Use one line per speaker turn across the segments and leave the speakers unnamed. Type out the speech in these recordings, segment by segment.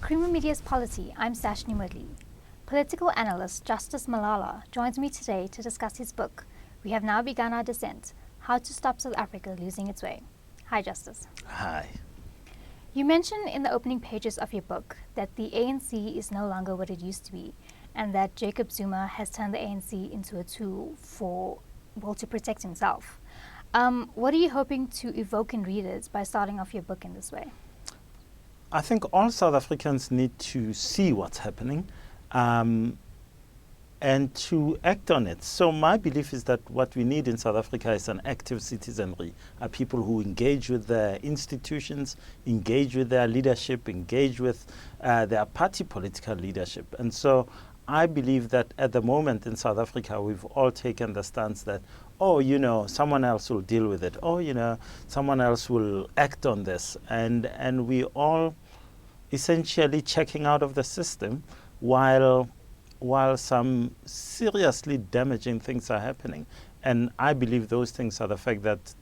Creamer Media's Polity, I'm Sashni Mudley. Political analyst Justice Malala joins me today to discuss his book, We Have Now Begun Our Descent, How to Stop South Africa Losing Its Way. Hi, Justice.
Hi.
You mention in the opening pages of your book that the ANC is no longer what it used to be, and that Jacob Zuma has turned the ANC into a tool to protect himself. What are you hoping to evoke in readers by starting off your book in this way?
I think all South Africans need to see what's happening and to act on it. So my belief is that what we need in South Africa is an active citizenry, people who engage with their institutions, engage with their leadership, engage with their party political leadership. And so I believe that at the moment in South Africa, we've all taken the stance that, someone else will deal with it. Someone else will act on this. And we all essentially checking out of the system while some seriously damaging things are happening. And I believe those things are the fact that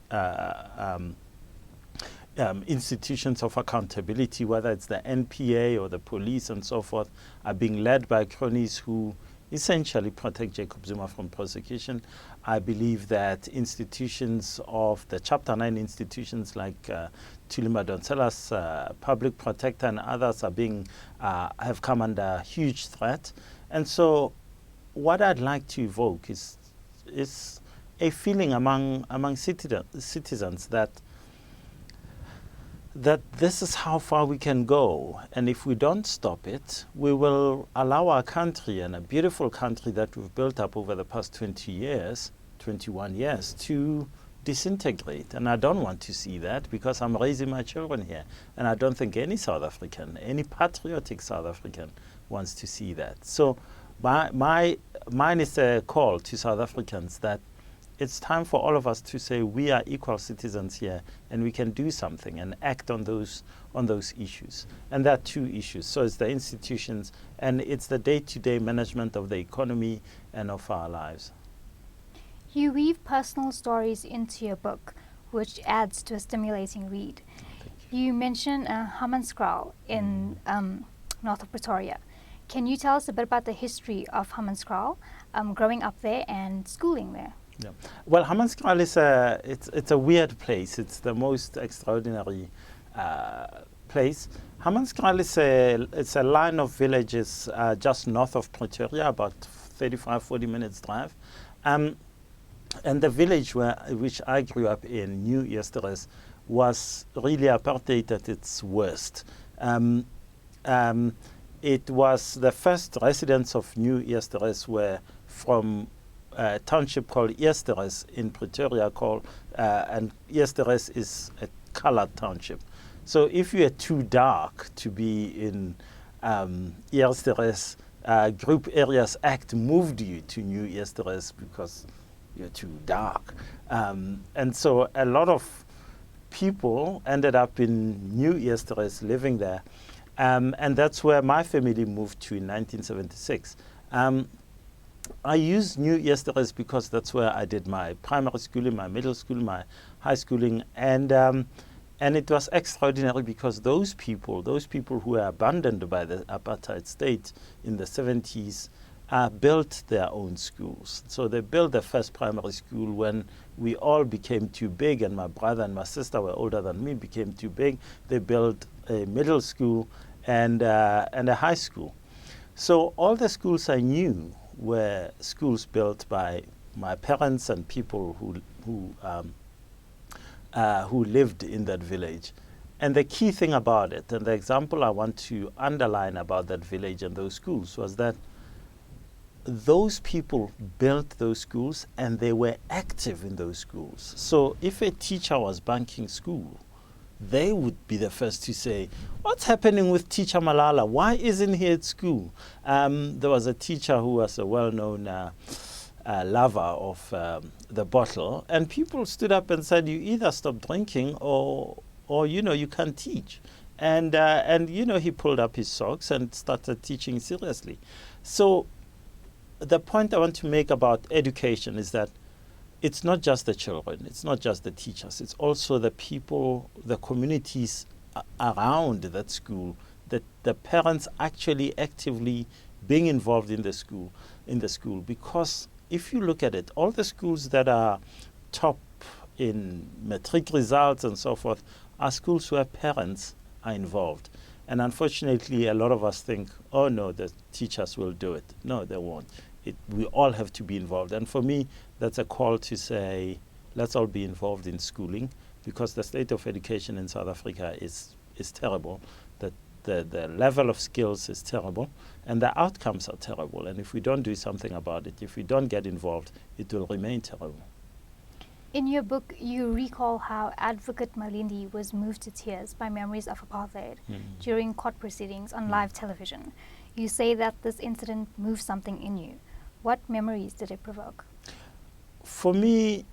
institutions of accountability, whether it's the NPA or the police and so forth, are being led by cronies who essentially protect Jacob Zuma from prosecution. I believe that institutions of the Chapter 9 institutions like Thuli Madonsela's Public Protector and others have come under huge threat. And so what I'd like to evoke is a feeling among citizens that this is how far we can go. And if we don't stop it, we will allow our country, and a beautiful country that we've built up over the past 21 years, to disintegrate. And I don't want to see that because I'm raising my children here. And I don't think any South African, any patriotic South African wants to see that. So mine is a call to South Africans that it's time for all of us to say we are equal citizens here and we can do something and act on those issues. And there are two issues. So it's the institutions and it's the day-to-day management of the economy and of our lives.
You weave personal stories into your book, which adds to a stimulating read. You mention Hammanskraal in north of Pretoria. Can you tell us a bit about the history of Hammanskraal, growing up there and schooling there?
Yeah. Well, Hammanskraal is a weird place. It's the most extraordinary place. Hammanskraal is a line of villages just north of Pretoria, about 35-40 minutes drive. And the village which I grew up in, New Easterus, was really apartheid at its worst. It was the first residents of New Easterus were from a township called Easterus in Pretoria, and Easterus is a colored township. So if you are too dark to be in Easterus, Group Areas Act moved you to New Easterus because you're too dark. And so a lot of people ended up in New Easterus living there. And that's where my family moved to in 1976. I use New Easterus because that's where I did my primary schooling, my middle school, my high schooling, and it was extraordinary because those people who were abandoned by the apartheid state in the 70s built their own schools. So they built the first primary school when we all became too big, and my brother and my sister were older than me, became too big. They built a middle school and a high school. So all the schools I knew were schools built by my parents and people who lived in that village. And the key thing about it, and the example I want to underline about that village and those schools, was that those people built those schools and they were active in those schools. So if a teacher was banking school, they would be the first to say, what's happening with teacher Malala? Why isn't he at school? There was a teacher who was a well-known lover of the bottle, and people stood up and said, you either stop drinking or you can't teach. And he pulled up his socks and started teaching seriously. So the point I want to make about education is that it's not just the children, it's not just the teachers, it's also the people, the communities around that school the parents actually actively being involved in the school, because if you look at it, all the schools that are top in matric results and so forth are schools where parents are involved. And unfortunately, a lot of us think, oh no, the teachers will do it. No, they won't. We all have to be involved. And for me, that's a call to say, let's all be involved in schooling, because the state of education in South Africa is terrible. The level of skills is terrible, and the outcomes are terrible. And if we don't do something about it, if we don't get involved, it will remain terrible.
In your book, you recall how advocate Malindi was moved to tears by memories of apartheid during court proceedings on live television. You say that this incident moved something in you. What memories did it provoke?
For me,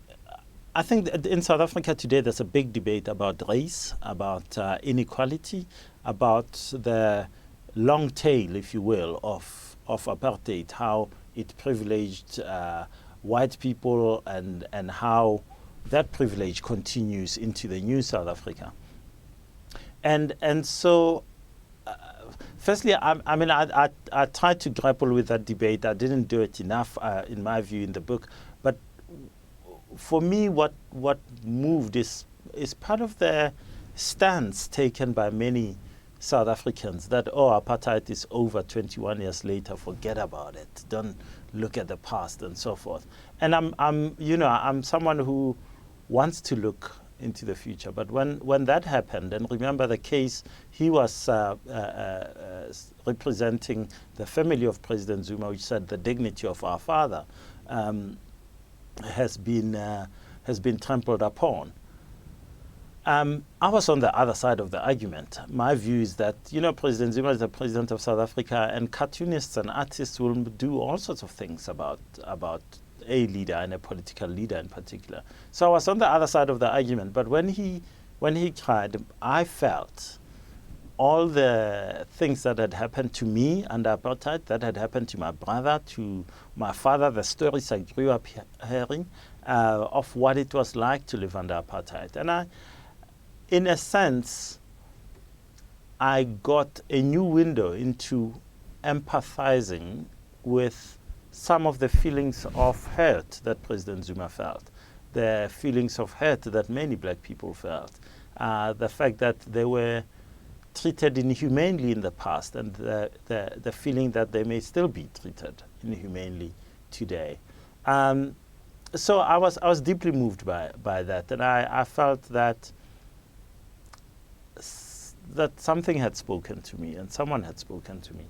I think that in South Africa today there's a big debate about race, about inequality, about the long tail, if you will, of apartheid, how it privileged white people, and how that privilege continues into the new South Africa. And so, firstly, I tried to grapple with that debate. I didn't do it enough, in my view, in the book. But for me, what moved is part of the stance taken by many South Africans that, oh, apartheid is over 21 years later, forget about it, don't look at the past and so forth. And I'm someone who wants to look into the future. But when that happened, and remember the case, he was representing the family of President Zuma, which said the dignity of our father has been trampled upon. I was on the other side of the argument. My view is that, President Zuma is the president of South Africa, and cartoonists and artists will do all sorts of things about a leader, and a political leader in particular. So I was on the other side of the argument. But when he cried, I felt all the things that had happened to me under apartheid, that had happened to my brother, to my father, the stories I grew up hearing of what it was like to live under apartheid. And in a sense, I got a new window into empathizing with some of the feelings of hurt that President Zuma felt, the feelings of hurt that many black people felt, the fact that they were treated inhumanely in the past, and the feeling that they may still be treated inhumanely today. So I was deeply moved by that, and I felt that something had spoken to me, and someone had spoken to me.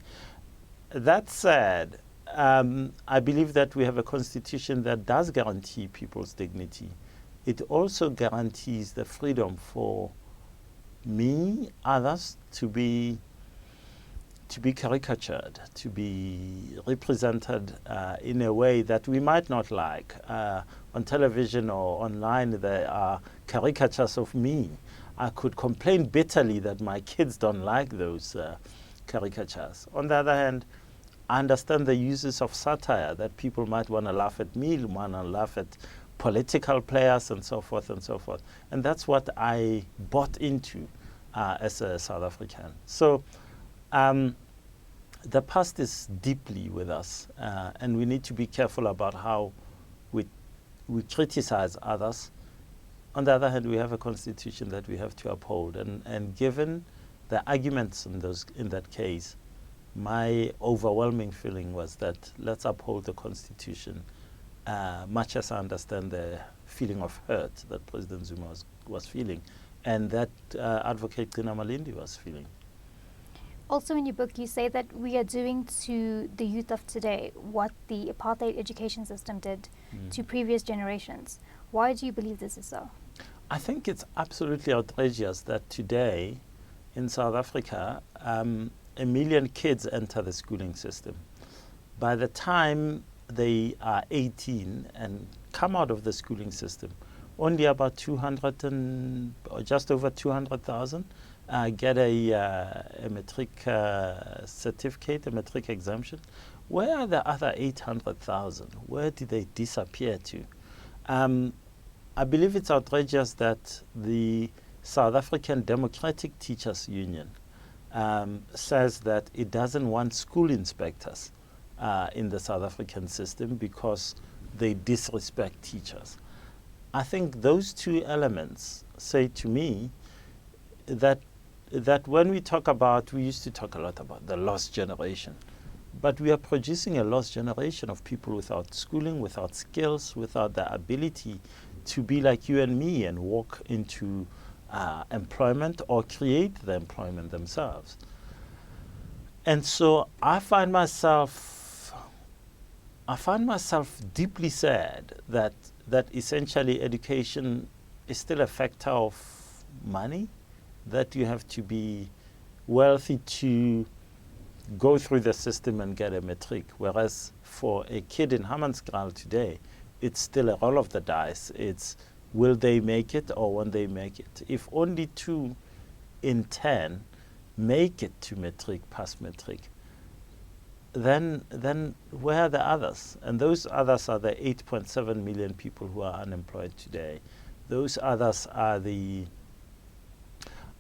That said, I believe that we have a constitution that does guarantee people's dignity. It also guarantees the freedom for me, others, to be caricatured, to be represented in a way that we might not like. On television or online, there are caricatures of me. I could complain bitterly that my kids don't like those caricatures. On the other hand, I understand the uses of satire, that people might want to laugh at me, want to laugh at political players, and so forth and so forth. And that's what I bought into as a South African. So the past is deeply with us, and we need to be careful about how we criticize others. On the other hand, we have a constitution that we have to uphold. And given the arguments in that case, my overwhelming feeling was that let's uphold the constitution, much as I understand the feeling of hurt that President Zuma was feeling, and that Advocate Malindi was feeling.
Also in your book, you say that we are doing to the youth of today what the apartheid education system did to previous generations. Why do you believe this is so?
I think it's absolutely outrageous that today in South Africa, 1 million kids enter the schooling system. By the time they are 18 and come out of the schooling system, only about 200 or just over 200,000 get a matric certificate, a matric exemption. Where are the other 800,000? Where did they disappear to? I believe it's outrageous that the South African Democratic Teachers Union says that it doesn't want school inspectors in the South African system because they disrespect teachers. I think those two elements say to me that when we talk about, we used to talk a lot about the lost generation, but we are producing a lost generation of people without schooling, without skills, without the ability to be like you and me and walk into employment or create the employment themselves. And so I find myself deeply sad that essentially education is still a factor of money, that you have to be wealthy to go through the system and get a matric, whereas for a kid in Hammanskraal today, it's still a roll of the dice. It's will they make it or won't they make it? If only 2 in 10 make it to matric, pass matric, then where are the others? And those others are the 8.7 million people who are unemployed today. Those others are the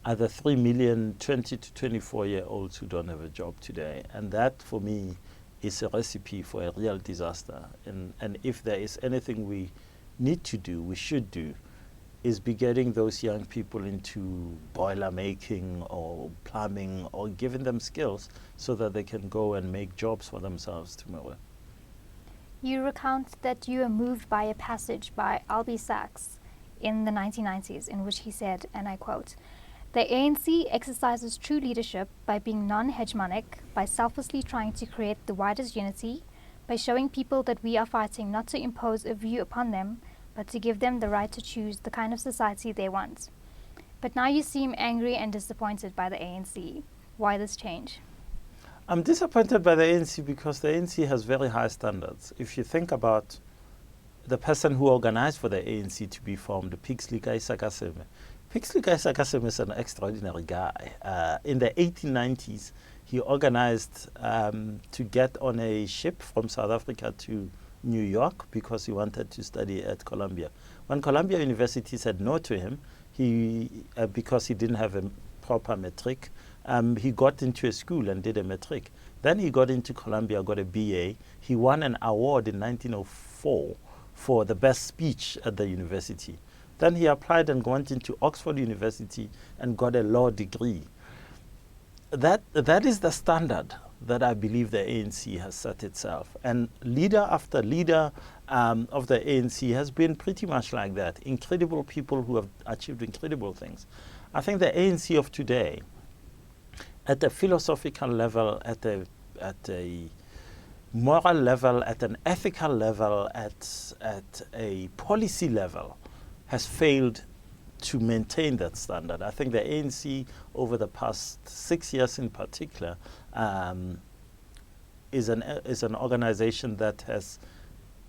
3 million 20 to 24-year-olds who don't have a job today. And that, for me, is a recipe for a real disaster. And if there is anything we need to do, we should do, is be getting those young people into boiler making or plumbing or giving them skills so that they can go and make jobs for themselves tomorrow.
You recount that you were moved by a passage by Albie Sachs in the 1990s in which he said, and I quote, "The ANC exercises true leadership by being non-hegemonic, by selflessly trying to create the widest unity, by showing people that we are fighting not to impose a view upon them, but to give them the right to choose the kind of society they want. But now you seem angry and disappointed by the ANC. Why this change?"
I'm disappointed by the ANC because the ANC has very high standards. If you think about the person who organized for the ANC to be formed, Pixley Kaisakaseme. Pixley Kaisakaseme is an extraordinary guy. In the 1890s, he organized to get on a ship from South Africa to New York because he wanted to study at Columbia. When Columbia University said no to him, because he didn't have a proper matric, he got into a school and did a matric. Then he got into Columbia, got a BA. He won an award in 1904 for the best speech at the university. Then he applied and went into Oxford University and got a law degree. That is the standard that I believe the ANC has set itself. And leader after leader of the ANC has been pretty much like that. Incredible people who have achieved incredible things. I think the ANC of today, at a philosophical level, at a moral level, at an ethical level, at a policy level, has failed to maintain that standard. I think the ANC over the past 6 years in particular is an organization that has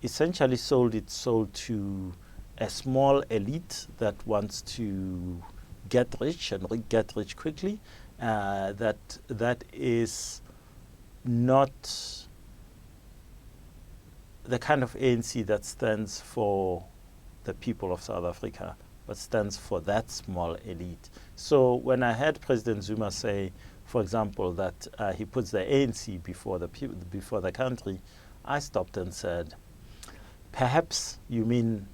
essentially sold its soul to a small elite that wants to get rich and get rich quickly. That is not the kind of ANC that stands for the people of South Africa, but stands for that small elite. So when I heard President Zuma say, for example, that he puts the ANC before the country, I stopped and said, perhaps you mean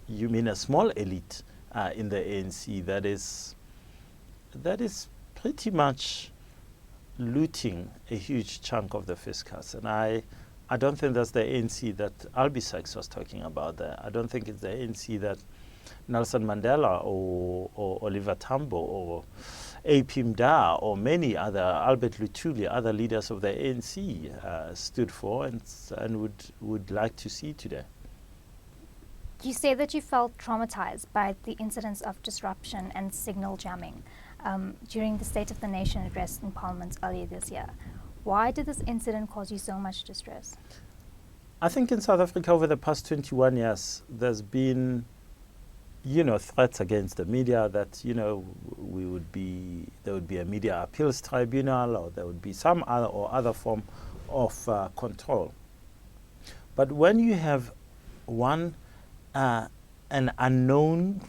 a small elite in the ANC that is pretty much looting a huge chunk of the fiscus. And I don't think that's the ANC that Albie Sachs was talking about there. I don't think it's the ANC that Nelson Mandela or Oliver Tambo or A.P. Mda or many other, Albert Luthuli, other leaders of the ANC stood for and would like to see today.
You say that you felt traumatized by the incidents of disruption and signal jamming during the State of the Nation address in Parliament earlier this year. Why did this incident cause you so much distress?
I think in South Africa over the past 21 years, there's been, threats against the media that, there would be a media appeals tribunal, or there would be some other form of control. But when you have an unknown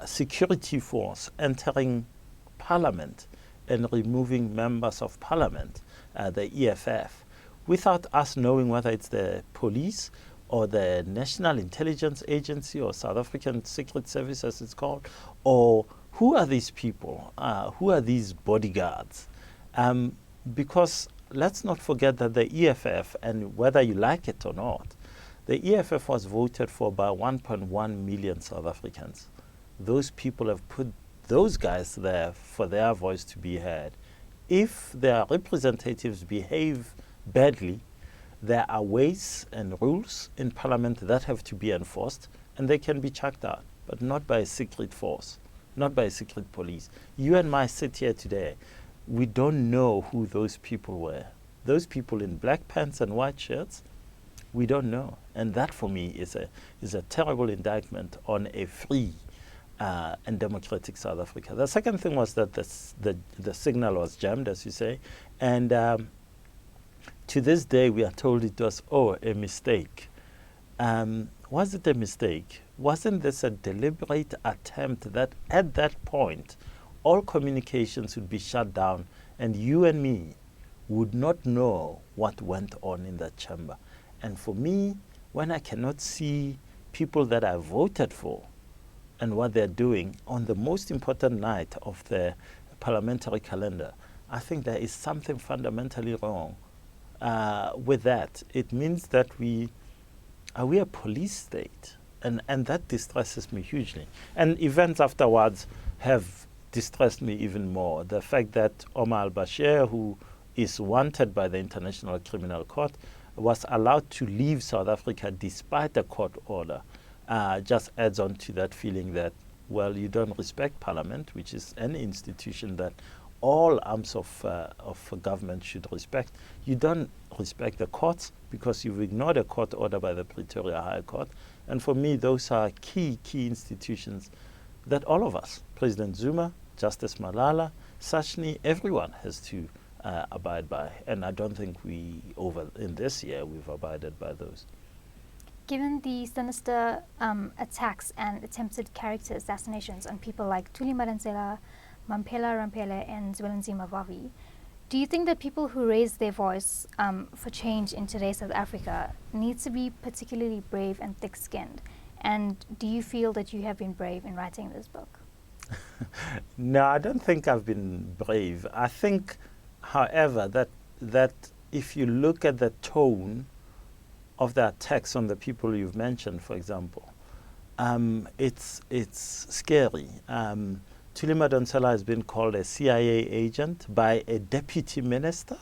security force entering Parliament and removing members of parliament, the EFF, without us knowing whether it's the police or the National Intelligence Agency or South African Secret Service, as it's called, or who are these people? Who are these bodyguards? Because let's not forget that the EFF, and whether you like it or not, the EFF was voted for by 1.1 million South Africans. Those people have put those guys there for their voice to be heard. If their representatives behave badly, there are ways and rules in parliament that have to be enforced, and they can be chucked out, but not by a secret force, not by a secret police. You and I sit here today. We don't know who those people were. Those people in black pants and white shirts, we don't know. And that for me is a terrible indictment on a free and democratic South Africa. The second thing was that the signal was jammed, as you say, and to this day we are told it was a mistake. Was it a mistake? Wasn't this a deliberate attempt that at that point all communications would be shut down and you and me would not know what went on in that chamber? And for me, when I cannot see people that I voted for and what they're doing on the most important night of the parliamentary calendar, I think there is something fundamentally wrong with that. It means that we are a police state, and that distresses me hugely. And events afterwards have distressed me even more. The fact that Omar al-Bashir, who is wanted by the International Criminal Court, was allowed to leave South Africa despite a court order, just adds on to that feeling that, well, you don't respect Parliament, which is an institution that all arms of government should respect. You don't respect the courts because you've ignored a court order by the Pretoria High Court. And for me, those are key institutions that all of us, President Zuma, Justice Malala, Sashni, everyone has to abide by. And I don't think in this year, we've abided by those.
Given the sinister attacks and attempted character assassinations on people like Thuli Madonsela, Mamphela Ramphele, and Zwelinzima Vavi, do you think that people who raise their voice for change in today's South Africa need to be particularly brave and thick-skinned? And do you feel that you have been brave in writing this book?
No, I don't think I've been brave. I think, however, that if you look at the tone of the attacks on the people you've mentioned, for example, it's scary. Thuli Madonsela has been called a CIA agent by a deputy minister.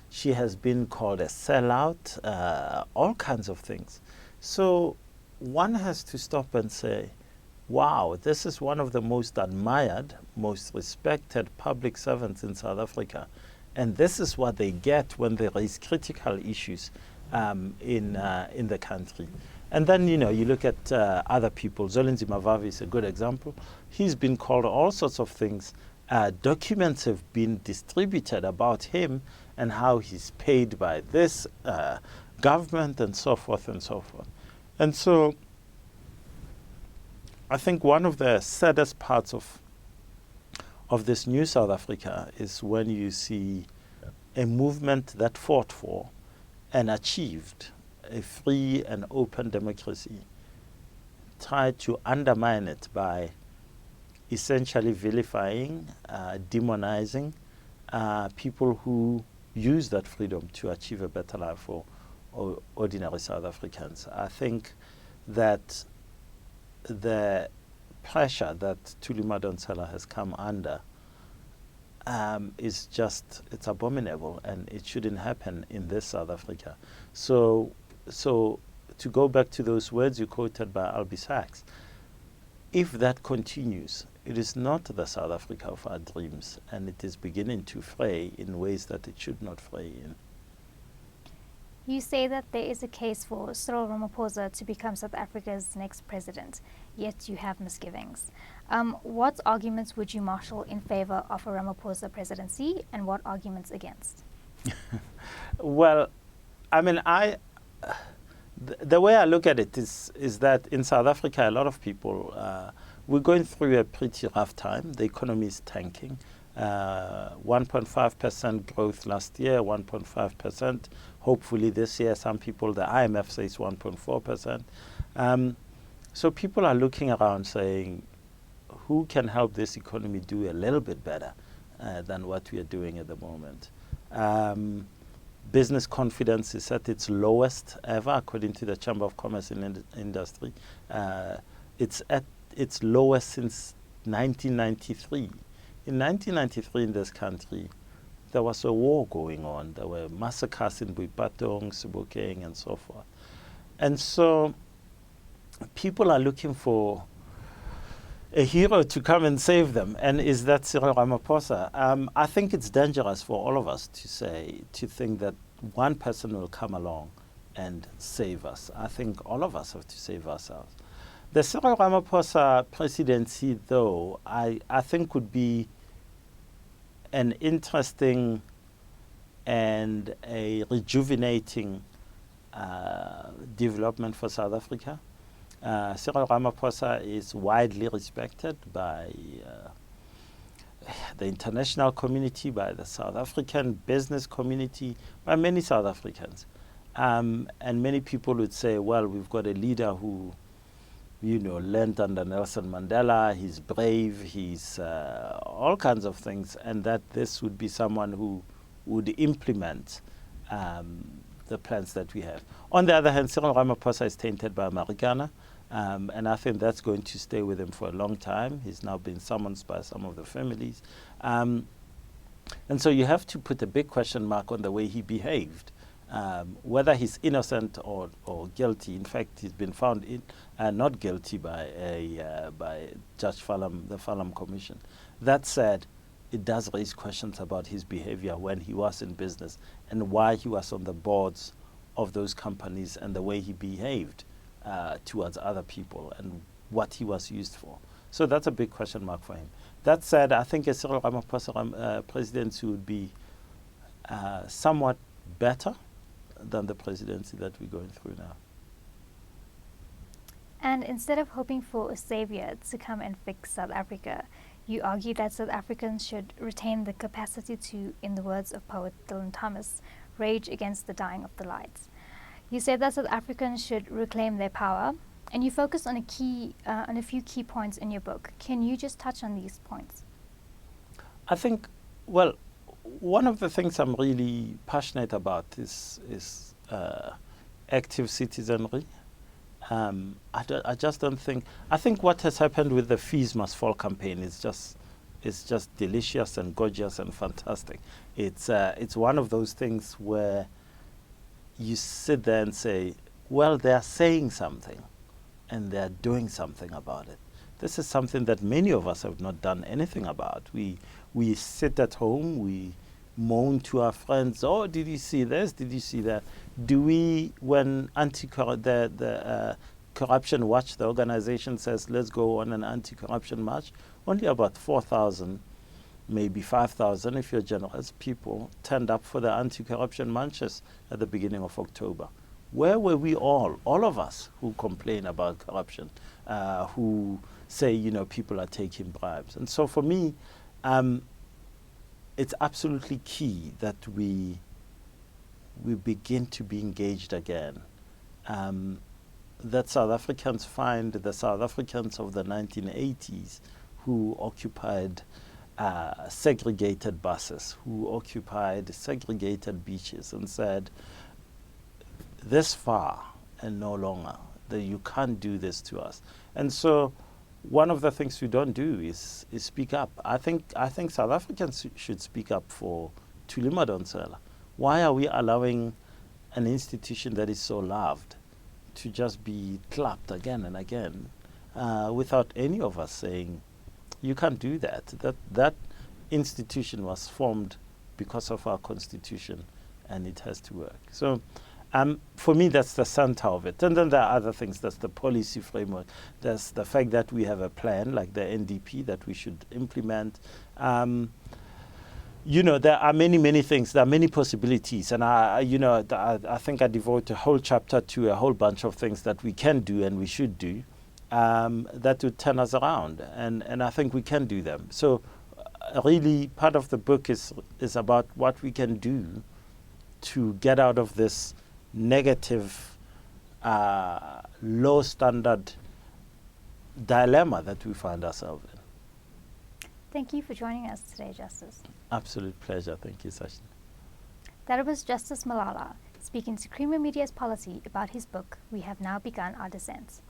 She has been called a sellout, all kinds of things. So one has to stop and say, wow, this is one of the most admired, most respected public servants in South Africa. And this is what they get when they raise critical issues in the country. And then, you look at other people. Zwelinzima Vavi is a good example. He's been called all sorts of things. Documents have been distributed about him and how he's paid by this government and so forth and so forth. And so I think one of the saddest parts of this new South Africa is when you see a movement that fought for and achieved a free and open democracy tried to undermine it by essentially vilifying, demonizing people who use that freedom to achieve a better life for ordinary South Africans. I think that the pressure that Thuli Madonsela has come under is just, it's abominable, and it shouldn't happen in this South Africa. So to go back to those words you quoted by Albie Sachs, if that continues, it is not the South Africa of our dreams, and it is beginning to fray in ways that it should not fray in.
You say that there is a case for Cyril Ramaphosa to become South Africa's next president, yet you have misgivings. What arguments would you marshal in favor of a Ramaphosa presidency, and what arguments against?
Well, I mean, the way I look at it is that in South Africa, a lot of people, we're going through a pretty rough time. The economy is tanking. 1.5% growth last year, 1.5%. Hopefully this year, some people, the IMF says 1.4%. So people are looking around saying, who can help this economy do a little bit better than what we are doing at the moment? Business confidence is at its lowest ever, according to the Chamber of Commerce and Industry. It's at its lowest since 1993. In 1993 in this country, there was a war going on. There were massacres in Boipatong, Sebokeng, and so forth. And so people are looking for a hero to come and save them. And is that Cyril Ramaphosa? I think it's dangerous for all of us to think that one person will come along and save us. I think all of us have to save ourselves. The Cyril Ramaphosa presidency, though, I think would be an interesting and a rejuvenating development for South Africa. Cyril Ramaphosa is widely respected by the international community, by the South African business community, by many South Africans. And many people would say, well, we've got a leader who, learned under Nelson Mandela, he's brave, he's all kinds of things, and that this would be someone who would implement the plans that we have. On the other hand, Cyril Ramaphosa is tainted by Marikana, and I think that's going to stay with him for a long time. He's now been summoned by some of the families. And so you have to put a big question mark on the way he behaved. Whether he's innocent or guilty. In fact, he's been found not guilty by Judge Falam, the Falam Commission. That said, it does raise questions about his behavior when he was in business and why he was on the boards of those companies and the way he behaved towards other people and what he was used for. So that's a big question mark for him. That said, I think a Cyril Ramaphosa presidency would be somewhat better than the presidency that we're going through now.
And instead of hoping for a savior to come and fix South Africa, you argue that South Africans should retain the capacity to, in the words of poet Dylan Thomas, rage against the dying of the light. You said that South Africans should reclaim their power, and you focus on a few key points in your book. Can you just touch on these points?
I think, well, one of the things I'm really passionate about is active citizenry. I just don't think. I think what has happened with the Fees Must Fall campaign is just delicious and gorgeous and fantastic. It's one of those things where you sit there and say, well, they are saying something, and they are doing something about it. This is something that many of us have not done anything about. We sit at home, we moan to our friends, oh, did you see this? Did you see that? Do we, when the Corruption Watch, the organization, says, let's go on an anti-corruption march, only about 4,000, maybe 5,000, if you're generous, people turned up for the anti-corruption marches at the beginning of October. Where were we all of us who complain about corruption, who say, people are taking bribes? And so for me, it's absolutely key that we begin to be engaged again. That South Africans find the South Africans of the 1980s who occupied segregated buses, who occupied segregated beaches and said, this far and no longer, that you can't do this to us. And so one of the things we don't do is speak up. I think South Africans should speak up for Thuli Madonsela. Why are we allowing an institution that is so loved to just be clapped again and again without any of us saying, you can't do that. That institution was formed because of our constitution, and it has to work. So for me, that's the center of it. And then there are other things. That's the policy framework. There's the fact that we have a plan, like the NDP, that we should implement. There are many things. There are many possibilities. And I think I devote a whole chapter to a whole bunch of things that we can do and we should do that would turn us around. And I think we can do them. So really part of the book is about what we can do to get out of this negative, low standard dilemma that we find ourselves in.
Thank you for joining us today, Justice.
Absolute pleasure. Thank you, Sachin.
That was Justice Malala speaking to Creamer Media's Policy about his book, We Have Now Begun Our Descent.